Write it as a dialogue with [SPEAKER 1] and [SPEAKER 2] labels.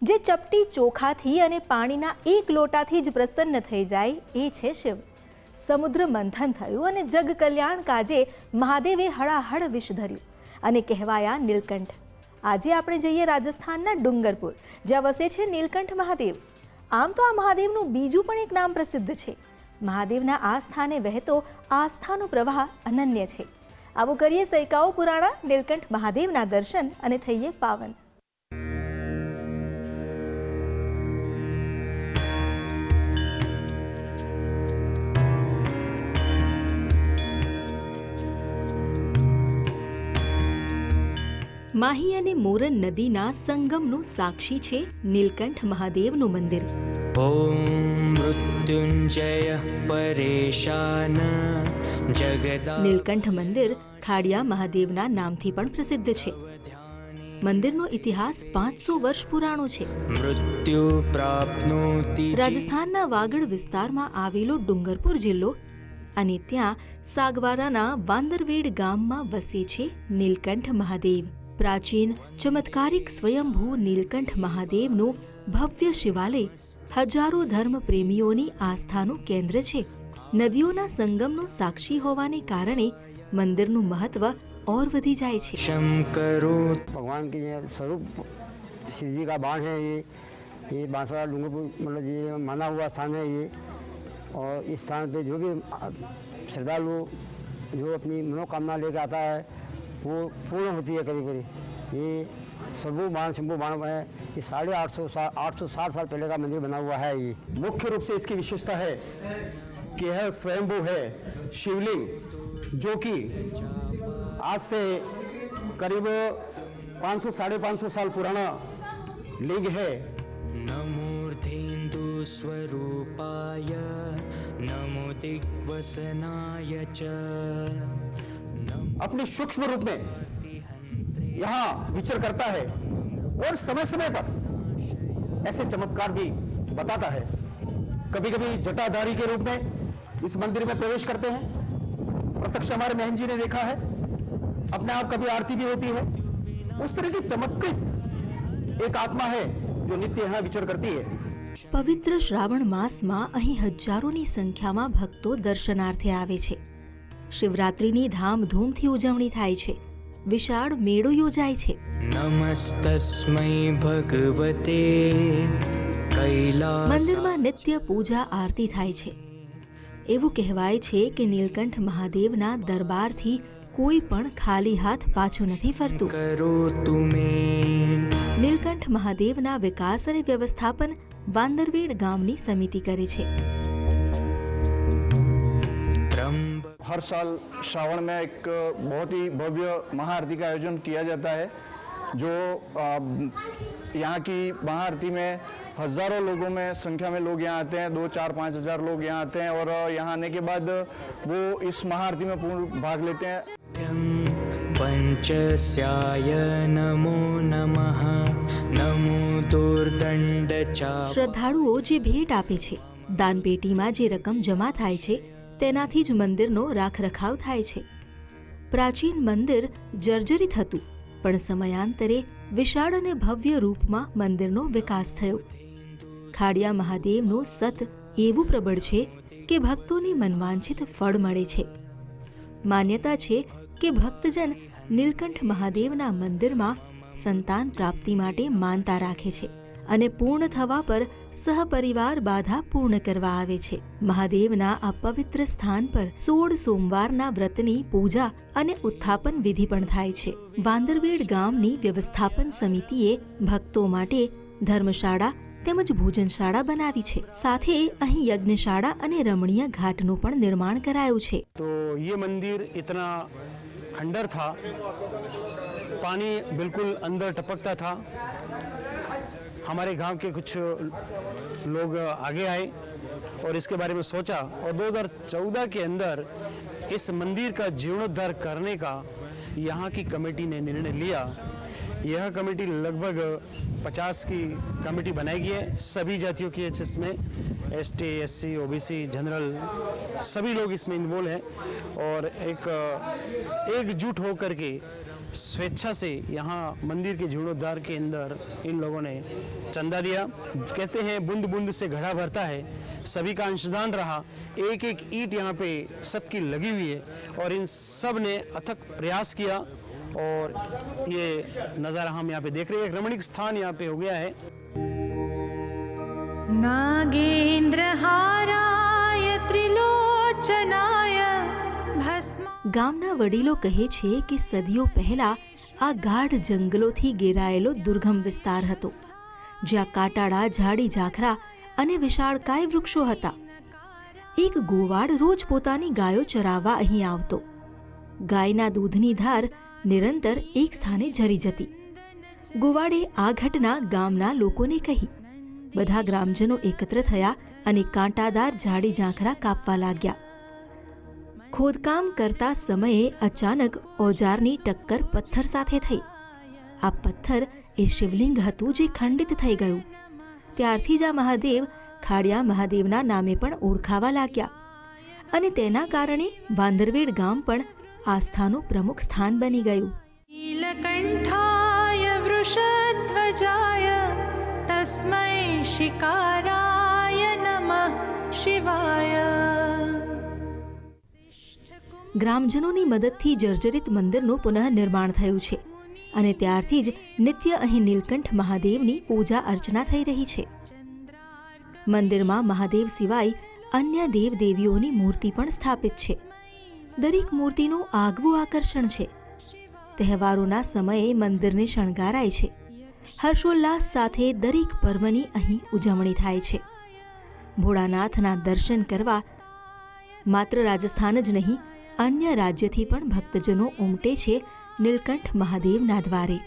[SPEAKER 1] જે ચપટી ચોખાથી અને પાણીના એક લોટાથી જ પ્રસન્ન થઈ જાય એ છે શિવ. સમુદ્ર મંથન થયું અને જગ કલ્યાણ કાજે મહાદેવે હળાહળ વિષ ધર્યું અને કહેવાયા નીલકંઠ. આજે આપણે જઈએ રાજસ્થાનના ડુંગરપુર, જ્યાં વસે છે નીલકંઠ મહાદેવ. આમ તો આ મહાદેવનું બીજું પણ એક નામ પ્રસિદ્ધ છે. મહાદેવના આ સ્થાને વહેતો આસ્થાનો પ્રવાહ અનન્ય છે. આવું કરીએ સૈકાઓ પુરાણા નીલકંઠ મહાદેવના દર્શન અને થઈએ પાવન. માહી અને મોરન નદીના સંગમનું સાક્ષી છે નીલકંઠ મહાદેવનું મંદિર.
[SPEAKER 2] ઓમ મૃત્યુંજય પરેશાન જગદા.
[SPEAKER 1] નીલકંઠ મંદિર ખાડિયા મહાદેવના નામથી પણ પ્રસિદ્ધ છે. મંદિરનો ઇતિહાસ 500 વર્ષ પુરાણો છે.
[SPEAKER 2] મૃત્યુ પ્રાપ્નોતિ.
[SPEAKER 1] રાજસ્થાનના વાગડ વિસ્તારમાં આવેલો ડુંગરપુર જિલ્લો અને ત્યાં સાગવારાના વાંદરવેડ ગામમાં વસે છે નીલકંઠ મહાદેવ. પ્રાચીન ચમત્કારિક સ્વયંભૂ નીલકંઠ મહાદેવનું ભવ્ય શિવાલય હજારો ધર્મ પ્રેમીઓની આસ્થાનું કેન્દ્ર છે. નદીઓના સંગમનો સાક્ષી હોવાને કારણે મંદિરનું મહત્વ और वधी जाए छे.
[SPEAKER 2] शंकरो
[SPEAKER 3] भगवान के ये स्वरूप शिव जी का बाण है. ये बांसवाड़ा डूंगरपुर मतलब ये माना हुआ स्थान है ये. और इस स्थान पे जो भी श्रद्धालु जो अपनी मनोकामना लेकर आता है वो पूर्ण होती है करीब करीब. ये शंभू बाण है. ये 860 साल पहले का मंदिर बना हुआ है. ये
[SPEAKER 4] मुख्य रूप से इसकी विशेषता है कि यह स्वयंभू है शिवलिंग, जो कि आज से करीब 500-550 साल पुराना लिंग है.
[SPEAKER 2] नमोर्धेन्दु स्वरूपाय नमो दिग्वसनाय च.
[SPEAKER 4] अपने सूक्ष्म रूप में यहाँ विचर करता है और समय समय पर ऐसे चमत्कार भी बताता है. कभी कभी जटाधारी के रूप में इस मंदिर में प्रवेश करते हैं. प्रत्यक्ष हमारे महन जी ने देखा है. अपने आप कभी आरती भी होती है. उस तरह की चमत्कृत एक आत्मा है जो नित्य यहाँ विचर करती है.
[SPEAKER 1] પવિત્ર શ્રાવણ માસમાં અહીં હજારોની સંખ્યામાં ભક્તો દર્શનાર્થે આવે છે. શિવરાત્રિની ધામધૂમથી ઉજવણી થાય છે. વિશાળ મેળો યોજાય છે.
[SPEAKER 2] નમસ્તસ્મૈ ભગવતે કૈલાસ.
[SPEAKER 1] મંદિરમાં નિત્ય પૂજા આરતી થાય છે. એવું કહેવાય છે કે નીલકંઠ મહાદેવના દરબારથી કોઈ પણ ખાલી હાથ પાછું નથી ફરતું.
[SPEAKER 2] કરો તુમે.
[SPEAKER 1] નીલકંઠ મહાદેવના વિકાસ અને વ્યવસ્થાપન વાંદરવેડ ગામની સમિતિ કરે છે.
[SPEAKER 4] हर साल श्रावण में एक बहुत ही भव्य महाआरती का आयोजन किया जाता है. जो यहाँ की महाआरती में हजारों लोगों में संख्या में लोग यहाँ आते हैं. 2-4-5 हजार लोग यहाँ आते हैं और यहाँ आने के बाद वो इस महाआरती में पूर्ण भाग लेते हैं.
[SPEAKER 2] पंचस्याय नमो नमः नमो दुर्दंड चा.
[SPEAKER 1] શ્રદ્ધાળુઓ જે ભેટ આપે છે, દાનપેટીમાં જે રકમ જમા થાય છે તેનાથી જ મંદિરનો રાખરખાવ થાય છે. પ્રાચીન મંદિર જર્જરિત હતું, પણ સમયાંતરે વિશાળ અને ભવ્ય રૂપમાં મંદિરનો વિકાસ થયો. ખાડિયા મહાદેવનું સત એવું પ્રબળ છે કે ભક્તોની મનવાંછિત ફળ મળે છે. માન્યતા છે કે ભક્તજન નીલકંઠ મહાદેવના મંદિરમાં સંતાન પ્રાપ્તિ માટે માનતા રાખે છે અને પૂર્ણ થવા પર સહપરિવાર બાધા પૂર્ણ કરવા આવે છે. મહાદેવના આ પવિત્ર સ્થાન પર 16 સોમવારના વ્રતની પૂજા અને ઉત્થાપન વિધિ પણ થાય છે. વાંદરવેડ ગામની વ્યવસ્થાપન સમિતિએ ભક્તો માટે ધર્મશાળા તેમજ ભોજનશાળા બનાવી છે. સાથે અહીં યજ્ઞશાળા અને રમણીય ઘાટનું પણ નિર્માણ કરાયું છે.
[SPEAKER 4] तो ये मंदिर इतना खंडर था, पानी बिल्कुल अंदर टपकता था. हमारे गांव के कुछ लोग आगे आए और इसके बारे में सोचा और 2014 के अंदर इस मंदिर का जीर्णोद्धार करने का यहाँ की कमेटी ने निर्णय लिया. यह कमेटी लगभग 50 की कमेटी बनाई गई है. सभी जातियों की है, जिसमें ST, SC, OBC, जनरल सभी लोग इसमें इन्वॉल्व हैं और एकजुट होकर के स्वेच्छा से यहाँ मंदिर के जीर्णोद्धार के अंदर इन लोगों ने चंदा दिया। कहते हैं बूंद बूंद से घड़ा भरता है, सभी का अंशदान रहा। एक एक ईंट यहाँ पे सबकी लगी हुई है और इन सब ने अथक प्रयास किया और ये नज़ारा हम यहाँ पे देख रहे हैं। एक रमणीक स्थान यहाँ पे हो गया है।
[SPEAKER 5] नागेन्द्रहाराय त्रिलोचनाय भस्म
[SPEAKER 1] ગામના વડીલો કહે છે કે સદીઓ પહેલા આ ગાઢ જંગલોથી ઘેરાયેલો દુર્ગમ વિસ્તાર હતો, જ્યાં કાંટાળા ઝાડી ઝાખરા અને વિશાળકાય વૃક્ષો હતા. એક ગોવાળ રોજ પોતાની ગાયો ચરાવવા અહીં આવતો. ગાયના દૂધની ધાર નિરંતર એક સ્થાને ઝરી જતી. ગોવાળે આ ઘટના ગામના લોકોને કહી. બધા ગ્રામજનો એકત્ર થયા અને કાંટાદાર ઝાડી ઝાંખરા કાપવા લાગ્યા. ખોદકામ કરતા સમયે અચાનક ઓજારની ટક્કર પથ્થર સાથે થઈ. આ પથ્થર એ શિવલિંગ હતું જે ખંડિત થઈ ગયું. ત્યારથી જ આ મહાદેવ ખાડિયા મહાદેવના નામે પણ ઓળખાવા લાગ્યા અને તેના કારણે વાંદરવેડ ગામ પણ આસ્થાનું પ્રમુખ સ્થાન બની ગયું.
[SPEAKER 5] नीलकण्ठाय वृषध्वजाय तस्मै शिकाराय नमः शिवाय.
[SPEAKER 1] ગ્રામજનોની મદદથી જર્જરિત મંદિરનું પુનઃનિર્માણ થયું છે અને ત્યારથી જ નિત્ય અહીં નીલકંઠ મહાદેવની પૂજા અર્ચના થઈ રહી છે. મંદિરમાં મહાદેવ સિવાય અન્ય દેવદેવીઓની મૂર્તિ પણ સ્થાપિત છે. દરેક મૂર્તિનું આગવું આકર્ષણ છે. તહેવારોના સમયે મંદિરને શણગારાય છે. હર્ષોલ્લાસ સાથે દરેક પર્વની અહીં ઉજવણી થાય છે. ભોળાનાથના દર્શન કરવા માત્ર રાજસ્થાન જ નહીં, અન્ય રાજ્યથી પણ ભક્તજનો ઉમટે છે નીલકંઠ મહાદેવના દ્વારે.